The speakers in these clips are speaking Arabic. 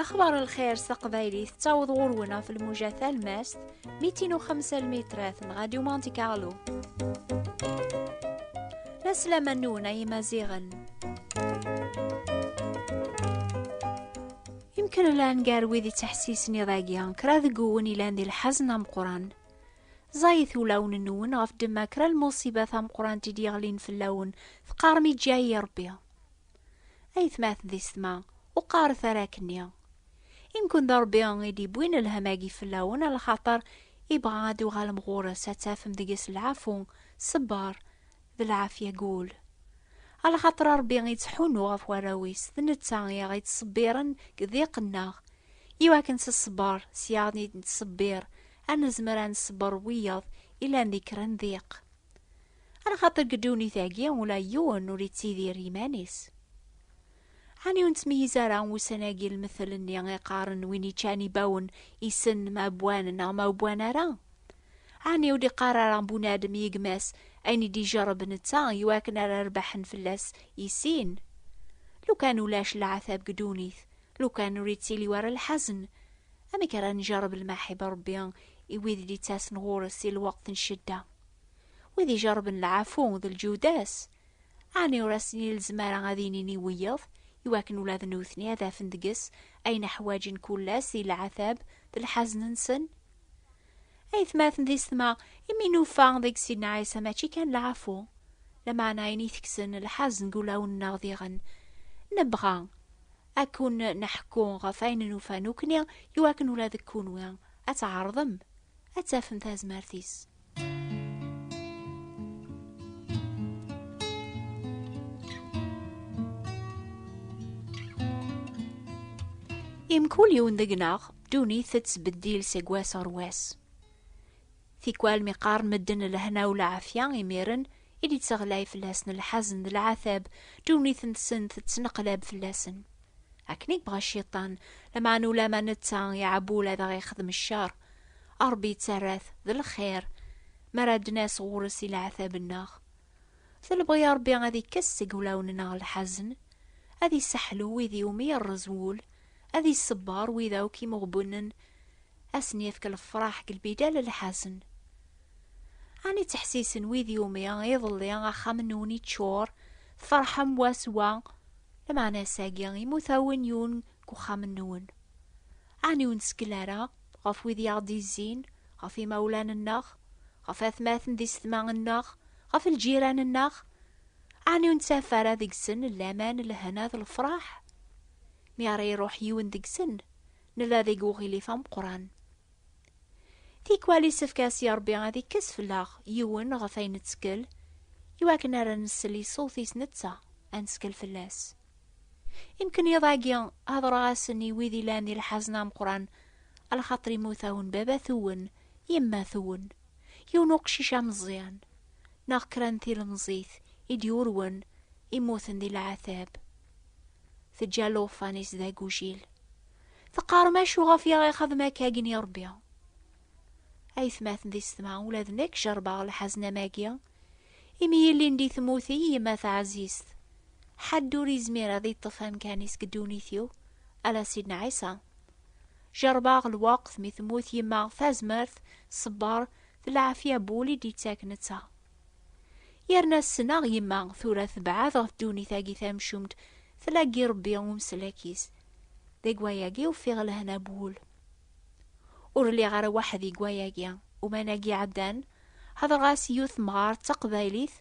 الأخبار الخير سقبايلي تعوض غرونا في الموجة الماست 205 المترات من غاديو مونتي كارلو. لا سلامة نونا يمازيغن. يمكن لا نقاروي ذي تحسيسني ضاقيا كرا ذقون إلان ذي الحزن مقران زايث ولون النون غف دما كرا المصيبة مقران تديغلين في اللون ثقارمي جاي ربيا أيث ماث ذي السما وقار ثراكنيا يمكن ضربي غيدي بوين الهماقي في اللون على خاطر يبغى دو غالمغورة ستافم دقيس العفو صبار ذي العافية قول على خاطر ربي غيتحونو غف وراويس ذنتا غيتصبيرن كذيق الناغ يواكن الصبار سياغني نتصبير أنا زمران الصبر وياض إلا ذكرا ذيق على خاطر قدوني ثاقيا ولا يون وريد تيذي ريمانيس هاني ونتميزا راه وسناقي المثل اني غيقارن ويني كاني باون يسن ما بوانا ما بوانا راه هاني ودي قرار بنادم يقماس ايني دي جرب نتا يواكن راه ربحن فلاس يسين لو كانوا لاش العذاب قدونيث لو كانوا ريتيلي ورا الحزن اما كان نجرب المحبة ربي يويذ دي تاس نغورس الوقت نشده وذي جرب العفو ذي الجوداس هاني وراسني الزمارة غادينيني ويض يواكن ولاد نوثني هذا فندقس أين حواجن كلاس العذاب ذي الحزن نسن أيث ماثن ذي السما يمينو فان ذيك سيدنا عيسى ماشي كان العفو لما نايني ثكسن الحزن قولاو الناضيغن نبغى أكون نحكو غفاين نوفانوكنيا يواكن ولاد كونويا أتعرضم أتافن تاز مارثيس يمكول يون دقناغ دوني تتبديل سيقواس رواس ثيكوال مقار مدن لهنا والعافية يميرن إلي تغلاي فلاسن الحزن العذاب دوني ثنسن تتنقلب فلاسن أكنيك بغا الشيطان لما نولا ما نتا يعبولا ذا يخدم الشار أربي تراث ذا الخير مراد ناس غورسي العذاب الناغ ثل بغي ربي غادي كسق ولاوننا الحزن هذي سحلو ويذي يومي الرزول هذي الصبار ويذاو كي مغبونن أسنيفك الفراح قلبي دال الحزن أني تحسيس ويذي يومي يظلي غاخام نوني تشور فرحة مواسوا لما أنا ساقيا يموثاون يون كوخام نون أني ونسكلارا غاف ويذي غادي الزين غافي مولان الناغ غاف أثماثن دي ستمان الناغ غاف الجيران الناغ أني ونسافر ذيك سن اللامان الهنا ذا الفراح مياري يروح يون ديك سن نلا ذي قوغي لي فام قران تيكوالي سفكاسي ربي غادي كسف لاغ يون غفاين تسكل يواكن نرى نسلي صوتي سنتسا انسكل فلاس يمكن يضاقيا هذا راسني ويذي لاني الحزنام قران على خاطري موثاون بابا ثون يما ثون يونوق شيشا مزيان ناغ كرانتي المزيث يديورون يموثن دي العذاب ثجالو فانيس ذا قوجيل ثقار ما شو غافيا غيخذ ما كاقين يا ربيا أيث ماثن ذي السما ولاد نك جربا الحزنة ماقيا إمي اللي ندي ثموثي يما عزيز حدو ريزميرا ذي الطفام كانيس قدوني ثيو على سيدنا عيسى جربا الوقت مثموث يما ثازمرث صبار ذي العافية بولي دي تاكنتا يرنا السناغ يما ثورة بعاث غفدوني ثاقي ثامشومت تلاقي ربي ومسلاكيس دي قواياقي وفي غلهنا بول ورلي غير واحد يقواياقيا وما ناقي عدان هذا غاس يوث مغار تقبايليث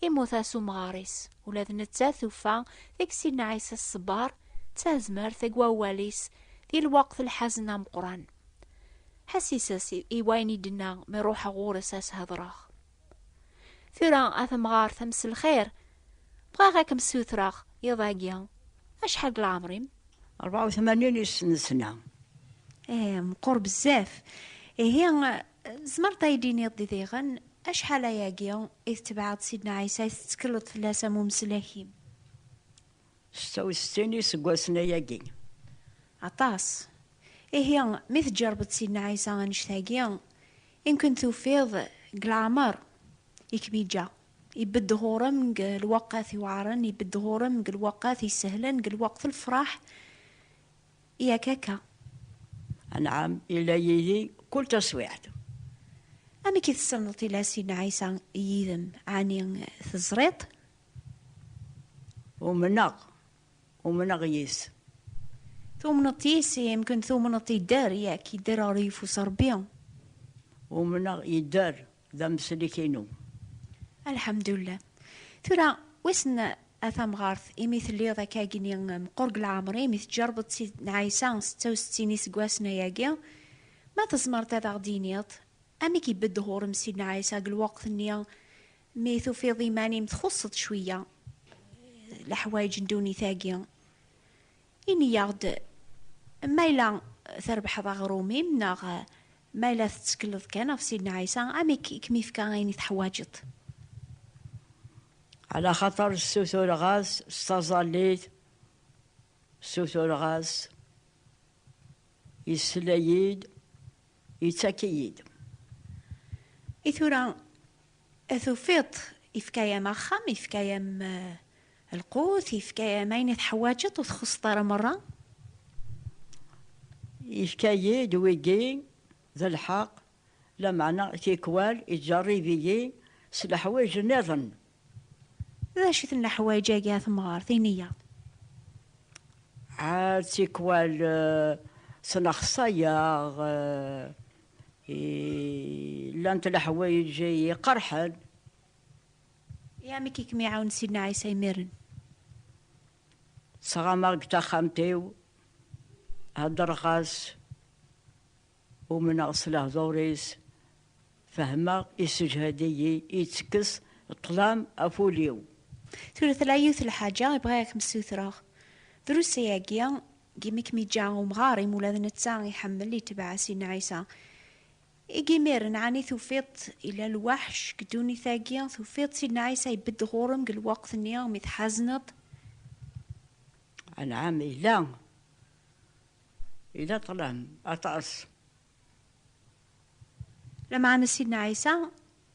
يموثاسو مغاريس ولاد نتاثوفا ذيك سيدنا عيسى الصبار تازمر ثقوا واليس ذي الوقت الحزن مقران حسيساسي إيواني دنا من روح غورساس هذراخ ثرا أثمغار ثمس الخير بغاكم سوثراخ يضاقيا أشحال العمرين 84 سنة مقور بزاف هي زمرت يديني ضيغن أشحال ياقيا إذ تبعت سيدنا عيسى تتكلط فلاسة ممسلاكيم 66 سقواسنا ياقي عطاس هي مثل جربت سيدنا عيسى غنشتاقيا يمكن توفيض قلعمر يكبيجا يبد غورم الوقات يوعرن يبد غورم الوقات يسهلن الوقت الفرح يا كاكا نعم إلا يدي كل تصويعت. أمي كي تسلطي لا سيدنا عيسى يذم عني تزريط ومنغ يس ثم نطيس يمكن ثم نطي دار ياك يدار ريف وصربيا ومنغ يدار ذا مسلكينو. الحمد لله. ترى وسن أثام غارث إميث اللي ذاك جيني مقرق العمري إميث جربت سيدنا عيسى 66 سقواسنا ياكي ما تزمرت هذا غدينيط أمي كي بدهور مسيدنا عيسى الوقت النيا ميثو في ضيماني متخصت شوية الحوايج ندوني ثاقية إني ياغد مايلا تربح ذا غرومي مناغ مايلا تتكلط كان في سيدنا عيسى أمي كميف كاغيني تحواجت على خطر السوثور غاز استظليت السوثور غاز يسلايد يتاكيد إثورا أثوفيط إفكايا مخام إفكايا القوت إفكايا ماين تحواجت وتخص طار مرة يفكايد ويجي ذا الحق لا معنى تيكوال يتجربي سلحوايج نظن ذا شث لنا حوايج جاية ثمار ثينية عاد تيكوال سنخصياغ لانت الحوايج يقرحل يا ميكي كمي عاون سيدنا عيسى يميرن صغامر تخمتيو هدر غاز ومن أصله دوريس فهما يسجهدي يتكس الطلام أفوليو ثلث العيوث الحاجة يبغاك مسوثراغ دروس ياقيا جيميك ميجا ومغاري مولا نتساغ يحمل لي تبع سيدنا عيسى إيجي ميرن عني ثوفيط إلى الوحش كدوني ثاقيا ثوفيط سيدنا عيسى يبد غورم قل وقت النيام يتحزنط أنعم إلا طلام أطأس لما عن سيدنا عيسى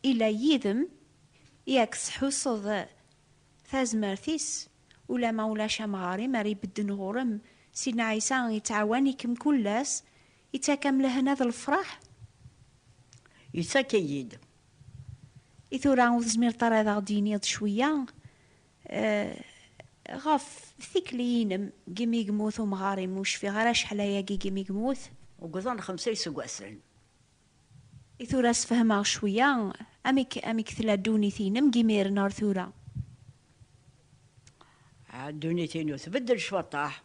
إلا يذم ياكس حصد ثاز مرثيس ولا مولاش مغاري ماري بدن غورم سيدنا عيسى يتعاوني كم كلاس يتاكم لهنا ذا الفرح يتاكيد إثورا وزمير طرا ذا دينيض شوية غاف ثيكلينم جيمي جموث ومغاري موش في غراش حلايا جيمي جموث وقضان 5 سقواسن إثورا سفهمها شوية أميك ثلادوني ثينم جيمير نار ثورا عدوني تينو تبدل شوطاح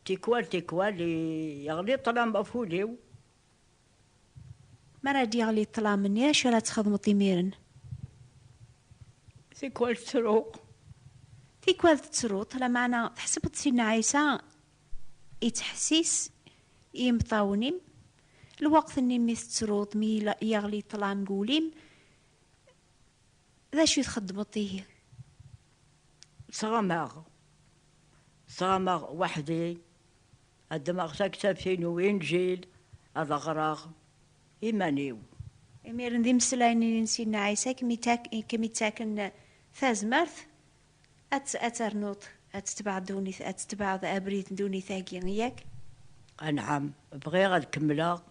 تيكوال يغلي طلام أفوليو مرا ديغلي الطلام مني شو لا تخدمو طيميرن تيكوال تروق تيكوال تسروط لا معنى تحسبت سيدنا عيسى يتحسيس يمطاونيم الوقت اني ميث تسروط مي يغلي طلام قوليم ذا شو تخدمطيه صغماغ وحدي الدماغ تكتب فينو إنجيل هذا غراغ إيمانيو ميرن ذي مسلايني نسينا عيسى كمي تاكن ثاز مرث أترنوط أتتبع ذا أبريد دوني ثاقين ياك أنعم بغي غاد كملا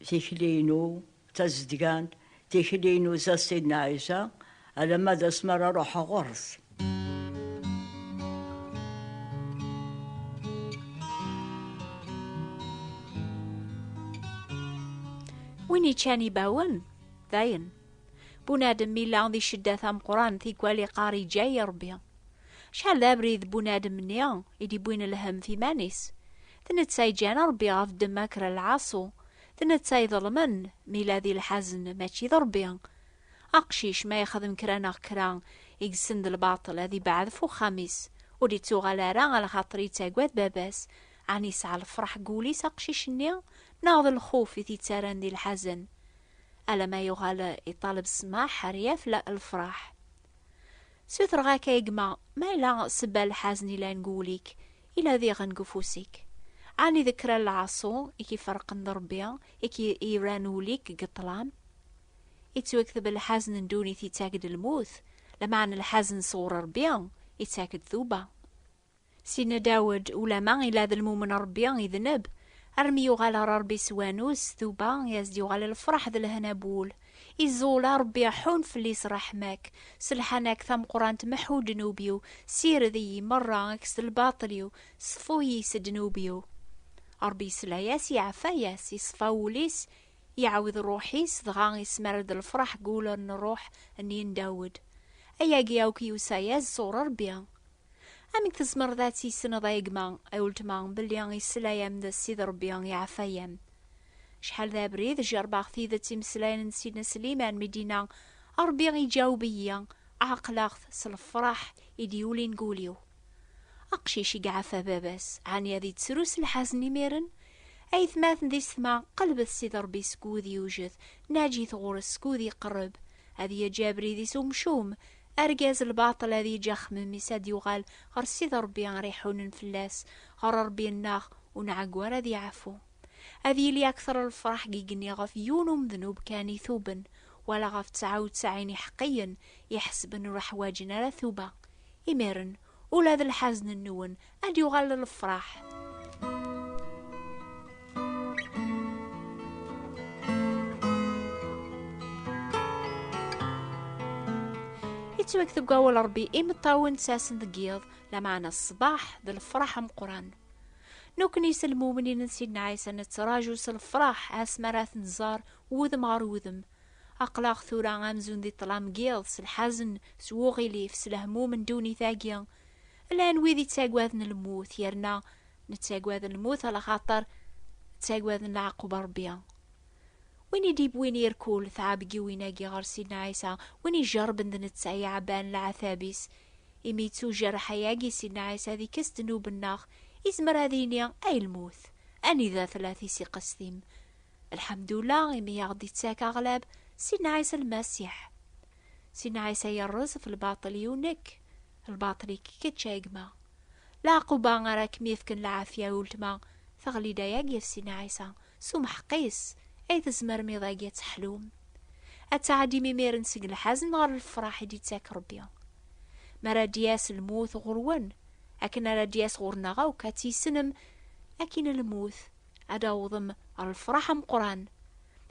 تيكلينو تزدقان تيكلينو زا سيدنا عيسى على ماذا اسمر روح غرس ويني تشاني باون ذاين بنادم ميلا ذي شدة ثام قران ثي كوالي قاري جاي ربيا شحال ذا بريد بنادم منيا يدي بوين الهم في مانيس ثنتساي جانا ربي غاف دماكر العاصو ثنتساي ظلمن ميلا ذي الحزن ماشي ضربيا أقشيش ما يخدم كرانا كران يقسند الباطل هذي بعد فو خميس ودي تغالارا على خاطري تاقوات باباس عني ساعة الفرح قولي ساقشيش النيا ناض الخوف في تاران دي الحزن ألا ما يغال يطالب السماح حرياف لا الفرح سوثر غاكا يقمع ما إلا سبا الحزن لا نقوليك إلا ذي غنقفوسيك عني ذكرى العصو إكي فرق ضربيا إكي إيرانوليك قطلام يتوكذب الحزن دوني تاكد الموت لما عن الحزن صور ربيا يتاكد ذوبا سينا داود ولا ما إلا ذا المؤمن ربي يذنب أرمي يغال ربي سوانوس ثوبا يزدي يغال الفرح ذا الهنابول إزولا ربي حون فليس رحمك سلحانك ثم قران تمحو دنوبيو سير ذي مرة اكس الباطليو صفوي سدنوبيو ربي سلاياس يعفاياس يصفاوليس يعوذ روحيس دغا يسمرد الفرح قول نروح انين داود ايا قياوكي وساياز صور ربيا امك تزمر ذاتي سنة ضايقما اولتما بليان يسلايا من السيد ربيا يعفايا شحال ذا بريد جربا خثيذة تمسلاين نسينا سليمان مدينة ربيا يجاوبيا عقلاغ سلفرح يديولي نقوليو أقشيشي قعفا باباس عني ذي تسروس الحزن ميرن أي ثماثن ذي ثما قلب السيد ربي سكوذي يوجد ناجي ثغور سكوذي قرب هذي جابري ذي سومشوم أرجاز الباطل هذي جخم ميساد يغال غر السيد ربي ريحون نفلاس غر ربي الناخ ونعقوار ذي عفو هذي لي أكثر الفرح جيجني غف يونم ذنوب كاني ثوبا ولا غف 99 حقيا يحسب أنو راح واجنا لثوبا إميرن ولا ذا الحزن النون أدي يغال الفرح يتوكث قاول ربي إمطاون ساسن ذقيض لمعنا الصباح ذا الفرح مقران نوكنيس المؤمنين نسينا عيسى نتراجوس الفرح أسمرات نزار وذم غار وذم أقلاغ ثورا غامزون ذي طلام قيض سالحزن سوغي لي في سلهمو من دوني ثاقيا الآن ويذي تاقواذن الموت يرنا نتاقواذن الموت على خاطر تاقواذن العقوب ربيا وين يديب وين يركول ثعابقي ويناقي غار سيدنا عيسى وين يجرب ذن التسعي عبان العثابيس إميتو جرح ياقي سيدنا عيسى ذي كستنو بالناخ إزمر هذينيا أي الموت أني ذا ثلاثي سيقستيم الحمد لله إمي يغضي تساك أغلب سيدنا عيسى المسيح سيدنا عيسى يرز في الباطل يونك الباطل كيتشاقما لا قبا غراك ميفكن العافية ولتما ثغلي داياقي في سيدنا عيسى سومح قيس أي تزمر ميضاقية حلوم أتعدي ميمير نسق الحزن غير الفرح دي تاك ربيا مرا دياس الموت غرون أكن على دياس غورنا غاوكا تيسنم أكن الموت أداوضم على الفرح مقران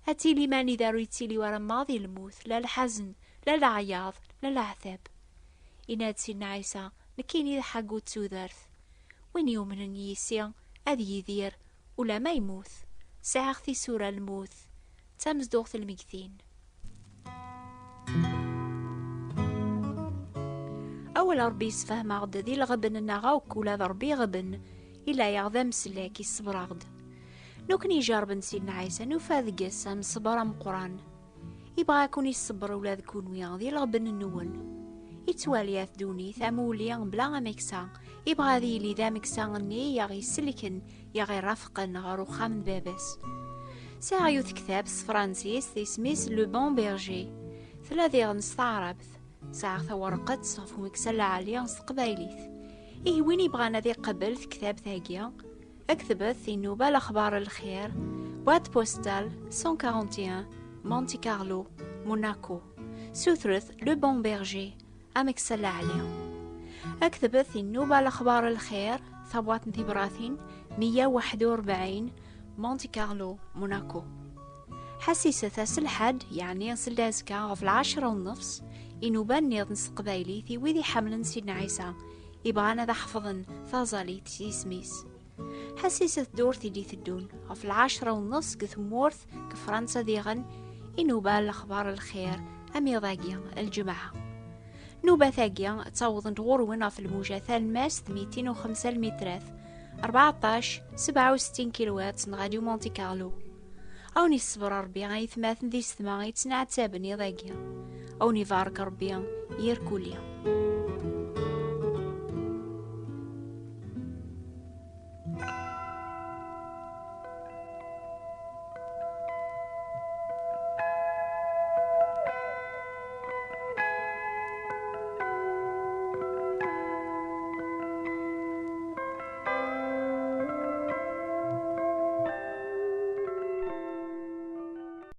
أتيلي ماني دارو يتيلي ورا ماضي الموت لا الحزن لا العياض لا العذاب إناد سيدنا عيسى نكيني حقو تسوذارث وين يوم من يسيا أذي يذير ولا ما يموت ساعختي سورة الموت تامز دوغت المكثين أول ربي يسفهم غدا ذي الغبن النغاوك ولا ربي غبن إلا يغذى مسلاكي الصبر غد نوكني جارب سيدنا عيسى نوفاذ قسام صبر مقران يبغى يكون يصبر ولا ذكون ويا ذي الغبن النون يتوالي دوني ثاموليا بلا مكسا يبغى ذي لي ذا مكسا ني يغي سلكن يغي رفقا غارو خامن بابس ساعيوث كتاب فرانسيس اسميس لو بون بيرجي ثلاثي غنستعربث ساعة ورقة صافو مكسل عليانس قبايليث إيه وين يبغانا ذي قبل في كتاب ثاقيا اكتبت النوبة الأخبار الخير بوات بوستال 141 مونتي كارلو موناكو سوثرث لو بون بيرجي أمكسل عليا اكتبت النوبة الأخبار الخير ثبوات نتبراثين 141 مونتي كارلو موناكو حسيسة سلحد يعني يصل دازكا في 10:30 إنوبان نيض نس قبايلي في ويذي حملن سيدنا عيسى يبغانا ذا حفظن ثازالي تسيسميس حسيسة دورثي دي ثدون في 10:30 كثمورث كفرنسا ديغن إنوبان الأخبار الخير أمي ضاقيا الجمعة نوبة ثاقيا تصوضن تغورونا في الموجة ثالماس 205 المتراث 14-67 كيلوات نغاديو مونتي كارلو أو نصبر ربي غاي ثماثن ذي ستما غاي تسنع تابني ضاقيا أو نفارك ربي يركوليا